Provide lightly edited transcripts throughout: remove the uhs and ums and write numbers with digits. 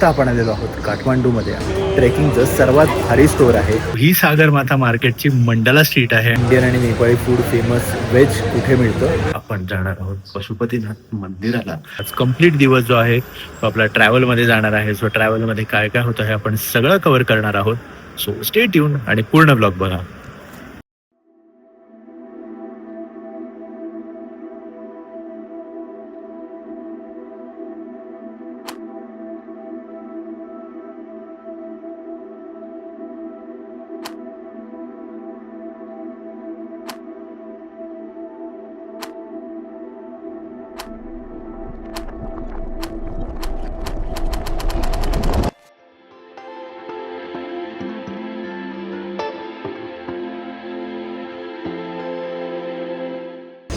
आत्ता आपण आलेलो आहोत काठमांडूमध्ये. ट्रेकिंगचं सर्वात भारी स्टोअर आहे. ही सागरमाथा मार्केटची मंडला स्ट्रीट आहे. इंडियन आणि नेपाळी फूड फेमस व्हेज कुठे मिळतं. आपण जाणार आहोत पशुपतीनाथ मंदिराला. आज कंप्लीट दिवस जो आहे तो आपला ट्रॅव्हलमध्ये जाणार आहे. सो ट्रॅव्हलमध्ये काय काय होतं हे आपण सगळं कव्हर करणार आहोत. सो स्टे ट्यून आणि पूर्ण ब्लॉग बघा.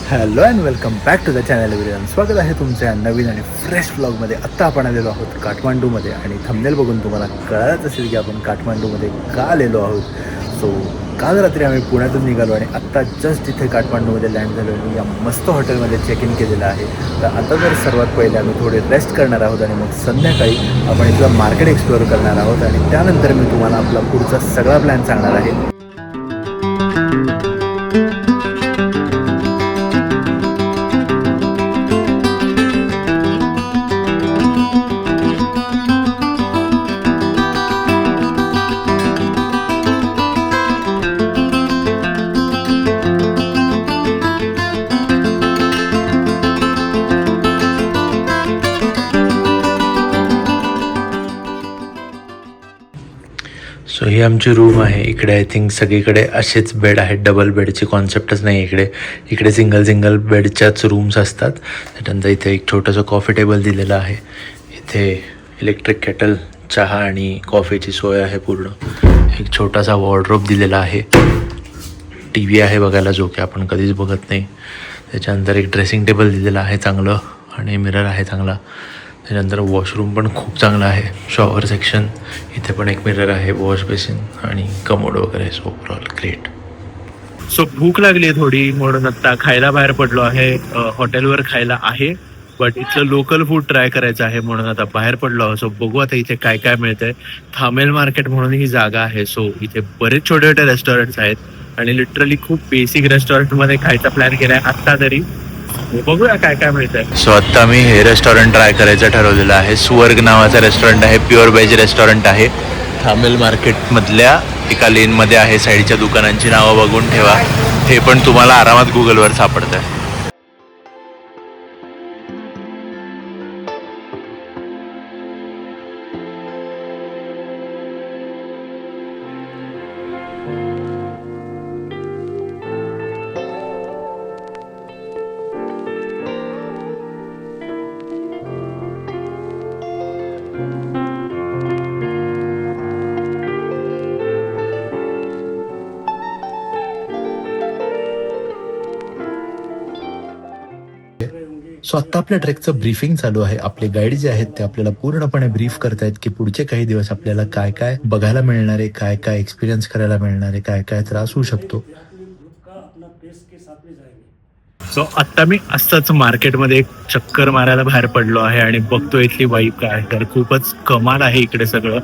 Hello and welcome back to the channel everyone. स्वागत आहे तुमच्या नवीन आणि फ्रेश व्लॉगमध्ये. आत्ता आपण आलेलो आहोत काठमांडूमध्ये आणि थंबनेल बघून तुम्हाला कळलंच असेल की आपण काठमांडूमध्ये का आलेलो आहोत. सो काल रात्री आम्ही पुण्यातून निघालो आणि आत्ता जस्ट इथे काठमांडूमध्ये लँड झालो आणि या मस्त हॉटेलमध्ये चेक इन केलेलं आहे. तर आता तर सर्वात पहिले आम्ही थोडे रेस्ट करणार आहोत आणि मग संध्याकाळी आपण इथलं मार्केट एक्सप्लोअर करणार आहोत आणि त्यानंतर मी तुम्हाला आपला पुढचा सगळा प्लॅन सांगणार आहे. सो ही आमची रूम आहे. इकडे आय थिंक सगळीकडे असेच बेड आहेत. डबल बेडची कॉन्सेप्टच नाही इकडे सिंगल बेडच्याच रूम्स असतात. त्यानंतर इथे एक छोटंसं कॉफी टेबल दिलेलं आहे. इथे इलेक्ट्रिक केटल, चहा आणि कॉफीची सोय आहे पूर्ण. एक छोटासा वॉर्डरोब दिलेला आहे. टी व्ही आहे बघायला, जो की आपण कधीच बघत नाही. त्याच्यानंतर एक ड्रेसिंग टेबल दिलेलं आहे चांगलं आणि मिरर आहे चांगला. त्याच्यानंतर वॉशरूम पण खूप चांगला आहे. शॉवर सेक्शन, इथे पण एक मिरर आहे, वॉश बेसिन आणि कमोड वगैरे. So overall great. सो भूक लागली थोडी म्हणून आता खायला बाहेर पडलो आहे. हॉटेलवर खायला आहे बट इथलं लोकल फूड ट्राय करायचं आहे म्हणून आता बाहेर पडलो आहोत. सो बघू आता इथे काय काय मिळतंय. थामेल मार्केट म्हणून ही जागा आहे. सो इथे बरेच छोटे छोटे रेस्टॉरंट्स आहेत आणि लिटरली खूप बेसिक रेस्टॉरंटमध्ये खायचा प्लॅन केलाय आत्ता तरी. बघूया काय काय मिळतंय. सो आता मी हे रेस्टॉरंट ट्राय करायचं ठरवलेलं आहे. सुवर्ग नावाचं रेस्टॉरंट आहे. प्युअर व्हेज रेस्टॉरंट आहे. थामेल मार्केटमधल्या एका लेनमध्ये आहे. साईडच्या दुकानांची नावं बघून ठेवा. हे पण तुम्हाला आरामात गुगलवर सापडत आहे. सो आत्ता आपल्या ट्रेकचं ब्रीफिंग चालू आहे. आपले गाईड जे आहेत ते आपल्याला पूर्णपणे ब्रीफ करतायत की पुढचे काही दिवस आपल्याला काय काय बघायला मिळणार आहे, काय काय एक्सपिरियन्स करायला मिळणार आहे, काय काय त्रास होऊ शकतो. सो आत्ता मी असंच मार्केटमध्ये एक चक्कर मारायला बाहेर पडलो आहे आणि बघतो इथली वाईब काय. तर खूपच कमाल आहे इकडे सगळं.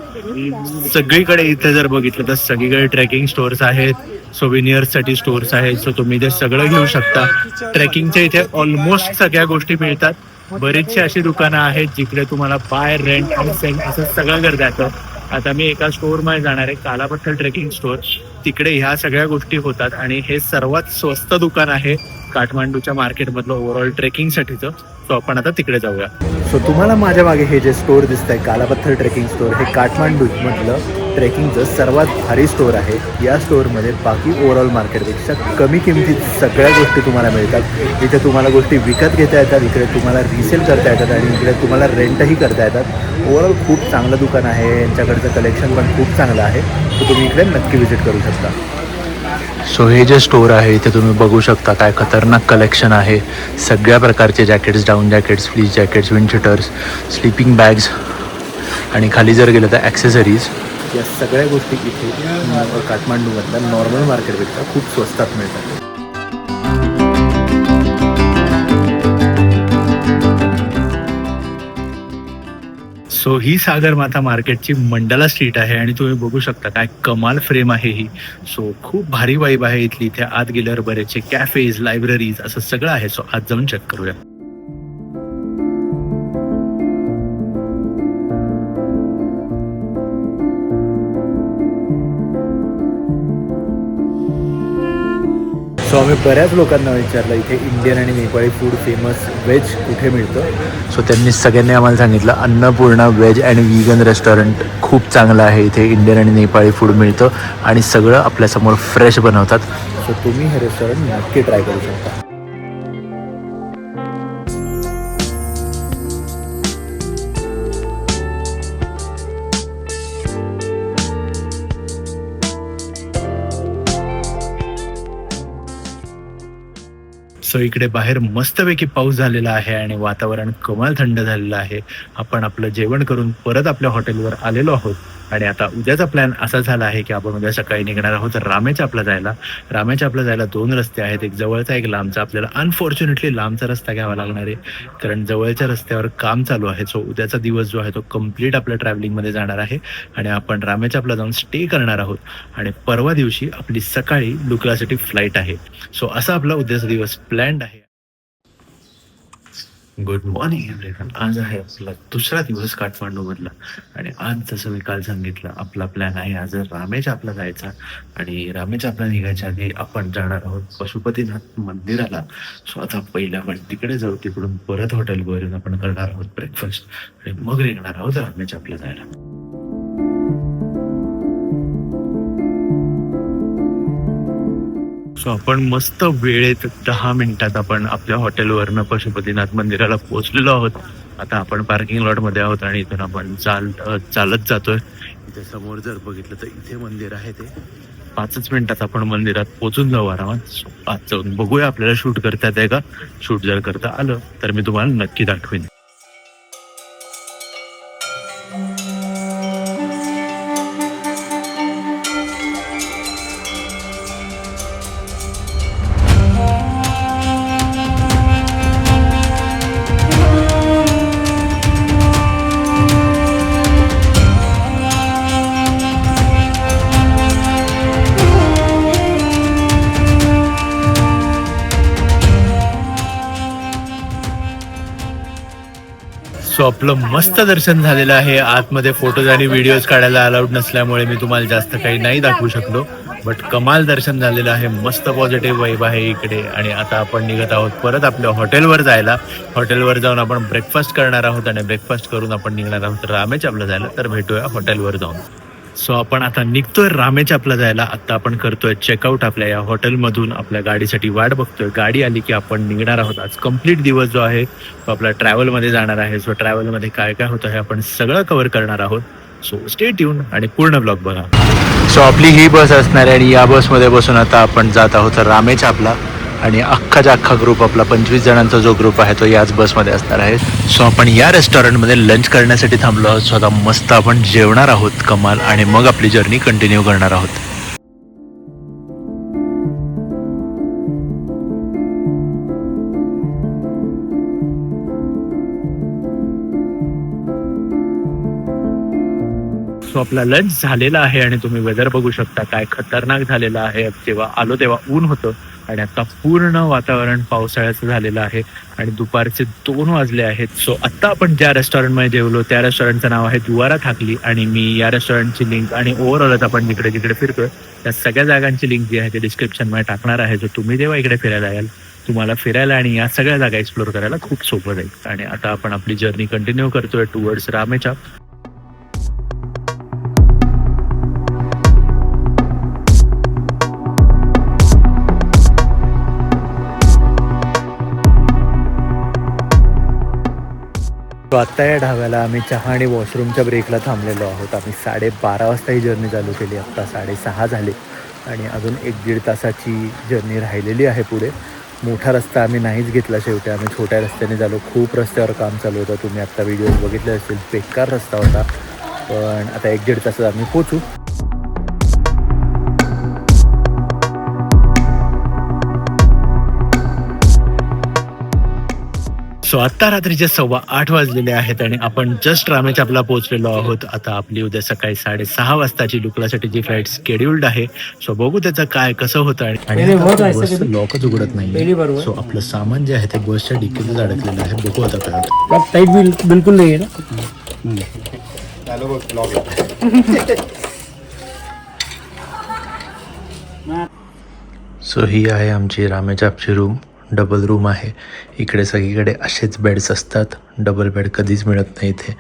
सगळीकडे इथे जर बघितलं तर सगळीकडे ट्रेकिंग स्टोअर्स आहेत, सोव्हिनियर्ससाठी स्टोअर्स आहेत. सो तुम्ही ते सगळं घेऊ शकता. ट्रेकिंगच्या इथे ऑलमोस्ट सगळ्या गोष्टी मिळतात. बरीचशी अशी दुकानं आहेत जिकडे तुम्हाला बाय, रेंट आणि सेल असं सगळं करता येतं. आता मी एका स्टोअरमध्ये जाणार आहे, कालापत्थर ट्रेकिंग स्टोअर. तिकडे ह्या सगळ्या गोष्टी होतात आणि हे सर्वात स्वस्त दुकान आहे काठमांडूच्या मार्केटमधलं ओव्हरऑल ट्रेकिंगसाठीचं. सो आपण आता तिकडे जाऊया. सो तुम्हाला माझ्या मागे हे जे स्टोअर दिसतंय कालापत्थर ट्रेकिंग स्टोअर, हे काठमांडूमधलं ट्रेकिंगचं सर्वात भारी स्टोअर आहे. या स्टोअरमध्ये बाकी ओव्हरऑल मार्केटपेक्षा कमी किमतीत सगळ्या गोष्टी तुम्हाला मिळतात. इथे तुम्हाला गोष्टी विकत घेता येतात, इकडे तुम्हाला रिसेल करता येतात आणि इकडे तुम्हाला रेंटही करता येतात. ओव्हरऑल खूप चांगलं दुकान आहे. यांच्याकडचं कलेक्शन पण खूप चांगलं आहे. सो तुम्ही इकडे नक्की व्हिजिट करू शकता. सो हे जे स्टोअर आहे इथे तुम्ही बघू शकता काय खतरनाक कलेक्शन आहे. सगळ्या प्रकारचे jackets, down jackets, fleece jackets, wind shutters, sleeping bags आणि खाली जर गेलं तर ॲक्सेसरीज. या सगळ्या गोष्टी इथे काठमांडूमधल्या नॉर्मल मार्केटपेक्षा खूप स्वस्तात मिळतात. सो सो ही सागरमाथा मार्केटची मंडला स्ट्रीट आहे आणि तुम्ही बघू शकता काय कमाल फ्रेम आहे ही. सो खूप भारी वाईब आहे इथली. इथे आत गेल्यावर बरेचसे कॅफेज, लायब्ररीज असं सगळं आहे. सो आज जाऊन चेक करूया. सो आम्ही बऱ्याच लोकांना विचारलं इथे इंडियन आणि नेपाळी फूड फेमस व्हेज कुठे मिळतं. सो त्यांनी सगळ्यांनी आम्हाला सांगितलं Annapurna veg and vegan restaurant खूप चांगलं आहे. इथे इंडियन आणि नेपाळी फूड मिळतं आणि सगळं आपल्यासमोर फ्रेश बनवतात. सो तुम्ही हे रेस्टॉरंट नक्की ट्राय करू शकता. सो इकडे बाहेर मस्तपैकी पाऊस झालेला आहे आणि वातावरण कमाल थंड झालेलं आहे. आपण आपलं जेवण करून परत आपल्या हॉटेलवर आलेलो आहोत आणि आता उद्याचा प्लॅन असा झाला आहे की आपण उद्या सकाळी निघणार आहोत रामेछापला जायला. रामेछापला जायला 2 रस्ते आहेत, एक जवळचा एक लांबचा. आपल्याला अनफॉर्च्युनेटली लांबचा रस्ता घ्यावा लागणार आहे कारण जवळच्या रस्त्यावर काम चालू आहे. सो उद्याचा दिवस जो आहे तो कम्प्लीट आपल्या ट्रॅव्हलिंगमध्ये जाणार आहे आणि आपण रामेछापला जाऊन स्टे करणार आहोत आणि परवा दिवशी आपली सकाळी लुकलासाठी फ्लाईट आहे. सो असा आपला उद्याचा दिवस प्लॅन्ड आहे. Good morning everyone. आज आहे आपला दुसरा दिवस काठमांडूमधला आणि आज जसं मी काल सांगितलं आपला प्लॅन आहे आज रामेछापला जायचा आणि रामेछापला निघायच्या आधी आपण जाणार आहोत पशुपतीनाथ मंदिराला. सो आता पहिला आपण तिकडे जाऊ, तिकडून परत हॉटेलवरून आपण करणार आहोत ब्रेकफास्ट आणि मग निघणार आहोत रामेछापला जायला. सो आपण मस्त वेळेत 10 मिनिटात आपण आपल्या हॉटेलवरनं पशुपतीनाथ मंदिराला पोहोचलेलो आहोत. आता आपण पार्किंग लॉटमध्ये आहोत आणि इथून आपण चालत जातोय. इथे समोर जर बघितलं तर इथे मंदिर आहे. ते 5 मिनिटात आपण मंदिरात पोहोचून जाऊ आरामात. सो आज जाऊन बघूया आपल्याला शूट करता येते का. शूट जर करता आलं तर मी तुम्हाला नक्की दाखवेन. सो आपलं मस्त दर्शन झालेलं आहे. आतमध्ये फोटोज आणि व्हिडिओज काढायला अलाउड नसल्यामुळे मी तुम्हाला जास्त काही नाही दाखवू शकलो, बट कमाल दर्शन झालेलं आहे. मस्त पॉझिटिव्ह वाईब आहे इकडे आणि आता आपण निघत आहोत परत आपल्या हॉटेलवर जायला. हॉटेलवर जाऊन आपण ब्रेकफास्ट करणार आहोत आणि ब्रेकफास्ट करून आपण निघणार आहोत रामेछापला जायला. तर भेटूया हॉटेलवर जाऊन. सो आपण आता निघतोय रामेछापला जायला. आता आपण करतोय चेकआउट आपल्या या हॉटेलमधून. आपल्या गाडीसाठी वाट बघतोय. गाडी आली की आपण निघणार आहोत. आज कम्प्लीट दिवस जो आहे तो आपला ट्रॅव्हलमध्ये जाणार आहे. सो ट्रॅव्हलमध्ये काय काय होतं हे आपण सगळं कव्हर करणार आहोत. सो स्टे ट्यून आणि पूर्ण ब्लॉग बघा. सो आपली ही बस असणार आहे आणि या बसमध्ये बसून आता आपण जात आहोत रामेछापला आणि अख्खाच्या अख्खा ग्रुप आपला 25 जणांचा जो ग्रुप आहे तो याच बसमध्ये असणार आहे. सो आपण या रेस्टॉरंटमध्ये लंच करण्यासाठी थांबलो आहोत. सो आता मस्त आपण जेवणार आहोत कमाल आणि मग आपली जर्नी कंटिन्यू करणार आहोत. सो आपला लंच झालेला आहे आणि तुम्ही वेदर बघू शकता काय खतरनाक झालेलं आहे. जेव्हा आलो तेव्हा ऊन होतं आणि आता पूर्ण वातावरण पावसाळ्याचं झालेलं आहे आणि दुपारचे 2 वाजले आहेत. सो आत्ता आपण ज्या रेस्टॉरंटमध्ये जेवलो त्या रेस्टॉरंटचं नाव आहे दुवारा थाकली आणि मी या रेस्टॉरंटची लिंक आणि ओव्हरऑलच आपण जिकडे जिकडे फिरतोय त्या सगळ्या जागांची लिंक जी आहे ते डिस्क्रिप्शनमध्ये टाकणार आहे. जो तुम्ही जेव्हा इकडे फिरायला याल तुम्हाला फिरायला आणि या सगळ्या जागा एक्सप्लोर करायला खूप सोपं जाईल. आणि आता आपण आपली जर्नी कंटिन्यू करतोय टुवर्ड्स रामेछाप. तो आत्ता या ढाब्याला आम्ही चहा आणि वॉशरूमच्या ब्रेकला थांबलेलो आहोत. आम्ही 12:30 वाजता ही जर्नी चालू केली. आत्ता 6:30 झाले आणि अजून 1-1.5 तासाची जर्नी राहिलेली आहे पुढे. मोठा रस्ता आम्ही नाहीच घेतला शेवटी. आम्ही छोट्या रस्त्याने झालो. खूप रस्त्यावर काम चालू होतं. तुम्ही आत्ता व्हिडिओ बघितले असतील. बेकार रस्ता होता पण आता 1-1.5 तासात आम्ही पोचू. सो आत्ता रात्रीचे 8:15 वाजलेले आहेत आणि आपण जस्ट रामेछापला पोहोचलेलो आहोत. आता आपली उद्या सकाळी 6:30 वाजताची लुकलासाठीची फ्लाईट शेड्युल्ड आहे. सो बघू त्याचं काय कसं होतं आणि बसचं लॉकच उघडत नाही. सो आपलं सामान जे आहे ते बसच्या डिकीतच अडकलेलं आहे. बघू आता काय होतं. टाइट बिल्कुल नहीं है ना. सो ही आहे आमची रामेछापची रूम. डबल रूम आहे. इकडे सगळीकडे असेच बेड्स असतात. डबल बेड कधीच मिळत नाही इथे.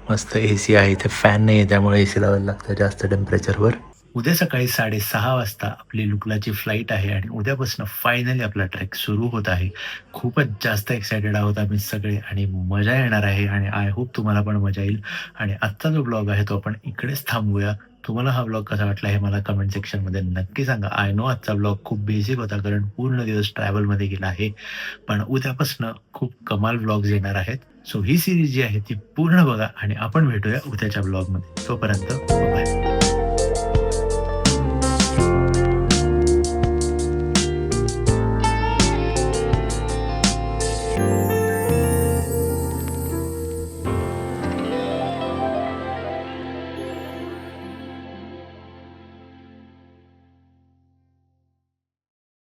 मस्त AC आहे इथे. फॅन नाही आहे त्यामुळे AC लावायला लागतं जास्त टेम्परेचरवर. उद्या सकाळी 6:30 वाजता आपली लुकलाची फ्लाईट आहे आणि उद्यापासून फायनली आपला ट्रेक सुरू होत आहे. खूपच जास्त एक्सायटेड आहोत आम्ही सगळे आणि मजा येणार आहे आणि आय होप तुम्हाला पण मजा येईल. आणि आजचा जो ब्लॉग आहे तो आपण इकडेच थांबूया. तुम्हाला हा ब्लॉग कसा वाटला हे मला कमेंट सेक्शनमध्ये नक्की सांगा. आय नो आजचा ब्लॉग खूप बेसिक होता कारण पूर्ण दिवस ट्रॅव्हलमध्ये गेला आहे. पण उद्यापासून खूप कमाल ब्लॉग्स येणार आहेत. सो ही सिरीज जी आहे ती पूर्ण बघा आणि आपण भेटूया उद्याच्या ब्लॉगमध्ये. तोपर्यंत बाय.